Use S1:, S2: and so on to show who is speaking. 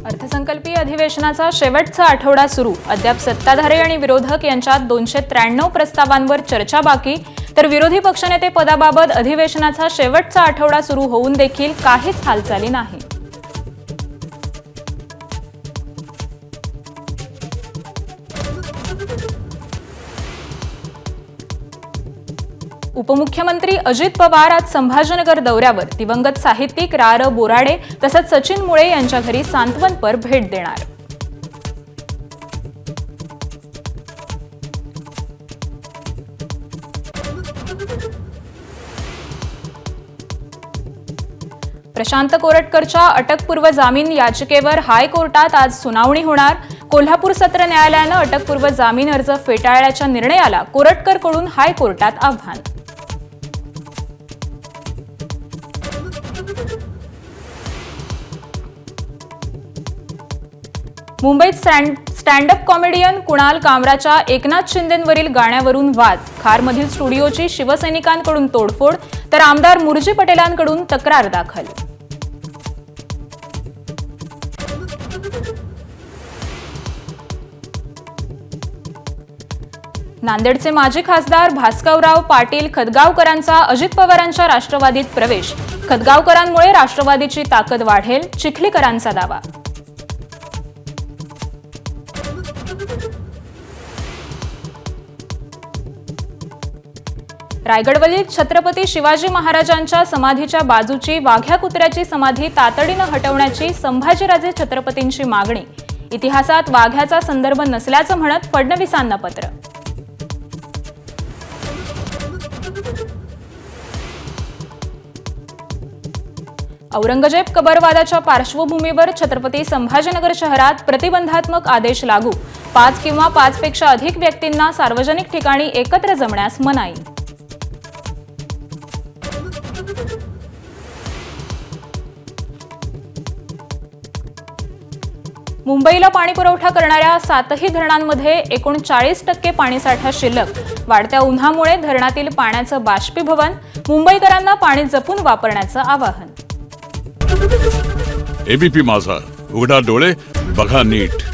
S1: अर्थसंकल्पीय अधिवेशनाचा शेवटचा आठवडा सुरू. अद्याप सत्ताधारी आणि विरोधक यांच्यात 293 प्रस्तावांवर चर्चा बाकी. तर विरोधी पक्षनेते पदाबाबत अधिवेशनाचा शेवटचा आठवडा सुरू होऊन देखील काहीच हालचाली नाही. उपमुख्यमंत्री अजित पवार आज संभाजीनगर दौऱ्यावर. दिवंगत साहित्यिक रा. बोराडे तसंच सचिन मुळे यांच्या घरी सांत्वनपर भेट देणार. प्रशांत कोरटकरच्या अटकपूर्व जामीन याचिकेवर हायकोर्टात आज सुनावणी होणार. कोल्हापूर सत्र न्यायालयानं अटकपूर्व जामीन अर्ज फेटाळल्याच्या निर्णयाला कोरटकरकडून हायकोर्टात आव्हान. मुंबईत स्टँड अप कॉमेडियन कुणाल कामराच्या एकनाथ शिंदेंवरील गाण्यावरून वाद. खारमधील स्टुडिओची शिवसैनिकांकडून तोडफोड तर आमदार मुर्जी पटेलांकडून तक्रार दाखल. नांदेडचे माजी खासदार भास्करराव पाटील खदगावकरांचा अजित पवारांच्या राष्ट्रवादीत प्रवेश. खदगावकरांमुळे राष्ट्रवादीची ताकद वाढेल, चिखलीकरांचा दावा. रायगडवरील छत्रपती शिवाजी महाराजांच्या समाधीच्या बाजूची वाघ्या कुत्र्याची समाधी तातडीनं हटवण्याची संभाजीराजे छत्रपतींची मागणी. इतिहासात वाघ्याचा संदर्भ नसल्याचं म्हणत फडणवीसांना पत्र. औरंगजेब कबरवादाच्या पार्श्वभूमीवर छत्रपती संभाजीनगर शहरात प्रतिबंधात्मक आदेश लागू. 5 किंवा 5 पेक्षा अधिक व्यक्तींना सार्वजनिक ठिकाणी एकत्र जमण्यास मनाई. मुंबईला पाणीपुरवठा करणाऱ्या 7ही धरणांमध्ये एकूण 40% पाणीसाठा शिल्लक. वाढत्या उन्हामुळे धरणातील पाण्याचं बाष्पीभवन. मुंबईकरांना पाणी जपून वापरण्याचं आवाहन.
S2: एबीपी माझा, उघडा डोळे बघा नीट.